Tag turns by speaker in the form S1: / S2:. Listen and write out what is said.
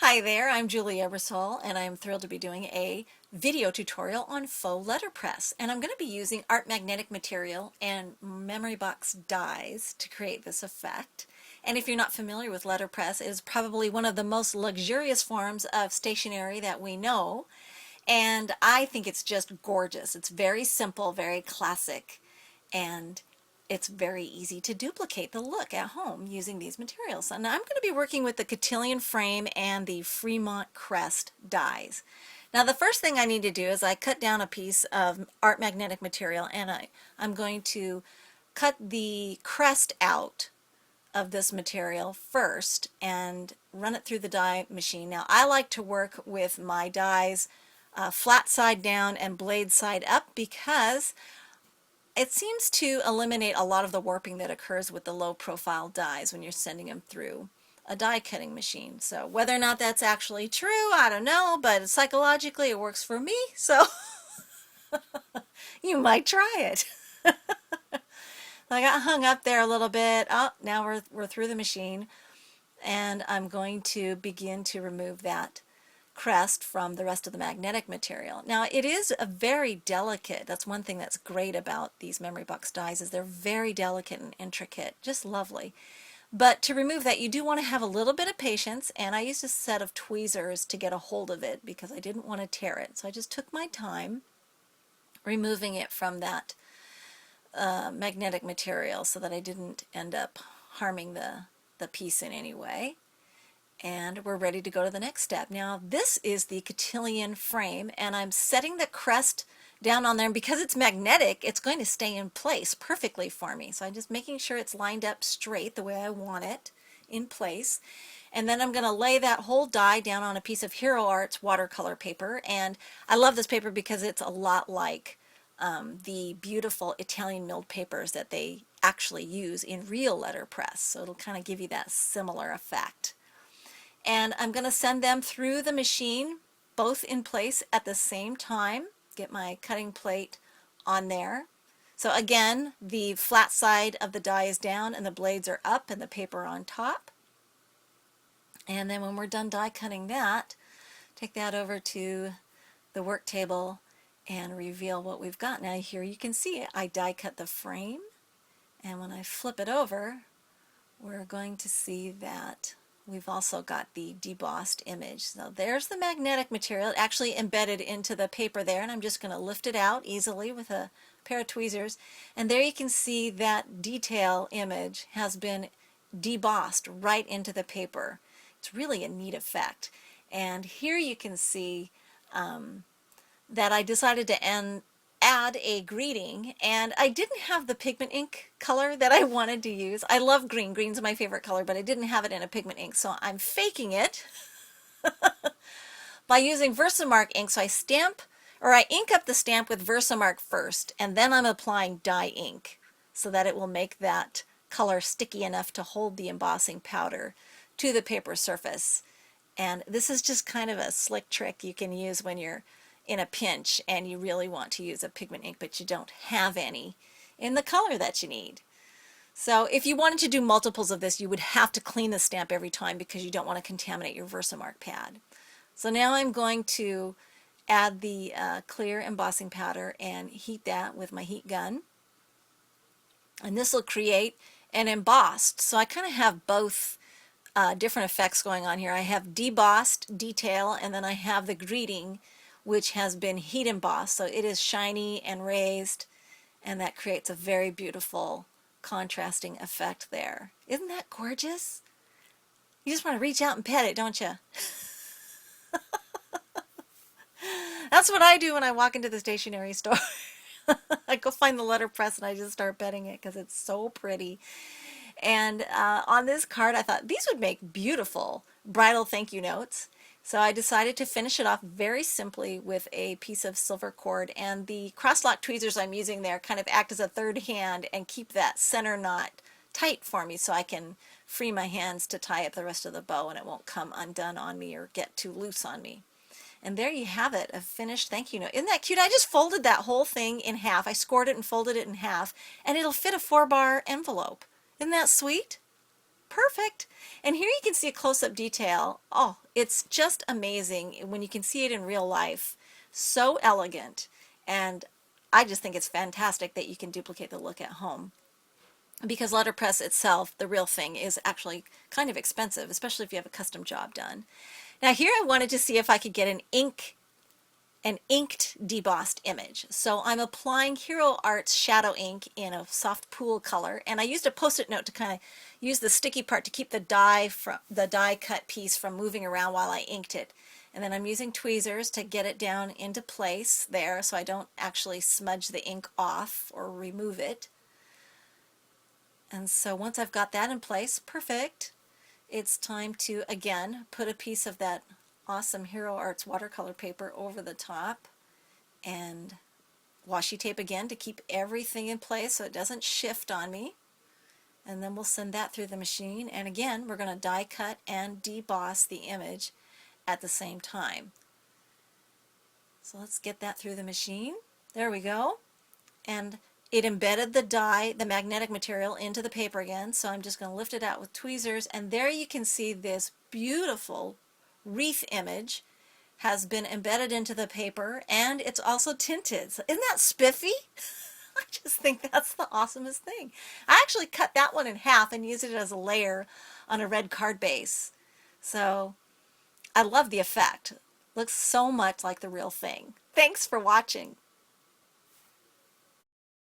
S1: Hi there, I'm Julie Ebersol, and I'm thrilled to be doing a video tutorial on faux letterpress. And I'm going to be using art magnetic material and memory box dies to create this effect. And if you're not familiar with letterpress, it is probably one of the most luxurious forms of stationery that we know. And I think it's just gorgeous. It's very simple, very classic, and it's very easy to duplicate the look at home using these materials. And I'm going to be working with the cotillion frame and the Fremont crest dies. Now the first thing I need to do is I cut down a piece of art magnetic material, and I'm going to cut the crest out of this material first and run it through the die machine. Now I like to work with my dies flat side down and blade side up because it seems to eliminate a lot of the warping that occurs with the low profile dies when you're sending them through a die cutting machine. So whether or not that's actually true, I don't know, but psychologically it works for me, so you might try it. I got hung up there a little bit. Oh, now we're through the machine, and I'm going to begin to remove that crest from the rest of the magnetic material. Now it is a very delicate, that's one thing that's great about these memory box dies, is they're very delicate and intricate, just lovely. But to remove that, you do want to have a little bit of patience, and I used a set of tweezers to get a hold of it because I didn't want to tear it. So I just took my time removing it from that magnetic material so that I didn't end up harming the piece in any way. And we're ready to go to the next step. Now this is the cotillion frame, and I'm setting the crest down on there, and because it's magnetic it's going to stay in place perfectly for me. So I'm just making sure it's lined up straight the way I want it in place. And then I'm going to lay that whole die down on a piece of Hero Arts watercolor paper. And I love this paper because it's a lot like the beautiful Italian milled papers that they actually use in real letterpress. So it'll kind of give you that similar effect. And I'm going to send them through the machine both in place at the same time. Get my cutting plate on there. So again, the flat side of the die is down and the blades are up and the paper on top. And then when we're done die cutting that, take that over to the work table and reveal what we've got. Now here you can see it. I die cut the frame, and when I flip it over, we're going to see that we've also got the debossed image. So there's the magnetic material actually embedded into the paper there, and I'm just going to lift it out easily with a pair of tweezers. And there you can see that detail image has been debossed right into the paper. It's really a neat effect. And here you can see that I decided to add a greeting, and I didn't have the pigment ink color that I wanted to use. I love green. Green's my favorite color, but I didn't have it in a pigment ink, so I'm faking it by using Versamark ink. So I ink up the stamp with Versamark first, and then I'm applying dye ink so that it will make that color sticky enough to hold the embossing powder to the paper surface. And this is just kind of a slick trick you can use when you're in a pinch and you really want to use a pigment ink but you don't have any in the color that you need. So if you wanted to do multiples of this, you would have to clean the stamp every time because you don't want to contaminate your Versamark pad. So now I'm going to add the clear embossing powder and heat that with my heat gun. And this will create an embossed. So I kind of have both different effects going on here. I have debossed detail, and then I have the greeting, which has been heat embossed. So it is shiny and raised, and that creates a very beautiful contrasting effect there. Isn't that gorgeous? You just want to reach out and pet it, don't you? That's what I do when I walk into the stationery store. I go find the letterpress and I just start petting it because it's so pretty. And on this card I thought these would make beautiful bridal thank you notes. So I decided to finish it off very simply with a piece of silver cord, and the cross-lock tweezers I'm using there kind of act as a third hand and keep that center knot tight for me so I can free my hands to tie up the rest of the bow and it won't come undone on me or get too loose on me. And there you have it, a finished thank you note. Isn't that cute? I just folded that whole thing in half. I scored it and folded it in half, and it'll fit a 4-bar envelope. Isn't that sweet? perfect. And here you can see a close-up detail. Oh, it's just amazing when you can see it in real life. So elegant. And I just think it's fantastic that you can duplicate the look at home. Because letterpress itself, the real thing, is actually kind of expensive, especially if you have a custom job done. Now here I wanted to see if I could get an inked debossed image. So I'm applying Hero Arts shadow ink in a soft pool color, and I used a post-it note to kind of use the sticky part to keep the die cut piece from moving around while I inked it. And then I'm using tweezers to get it down into place there so I don't actually smudge the ink off or remove it. And so once I've got that in place, perfect, it's time to again put a piece of that awesome Hero Arts watercolor paper over the top and washi tape again to keep everything in place so it doesn't shift on me. And then we'll send that through the machine, and again we're going to die cut and deboss the image at the same time. So let's get that through the machine. There we go. And it embedded the die, the magnetic material, into the paper again, so I'm just going to lift it out with tweezers, and there you can see this beautiful wreath image has been embedded into the paper, and it's also tinted. So isn't that spiffy? I just think that's the awesomest thing. I actually cut that one in half and used it as a layer on a red card base. So I love the effect. Looks so much like the real thing. Thanks for watching.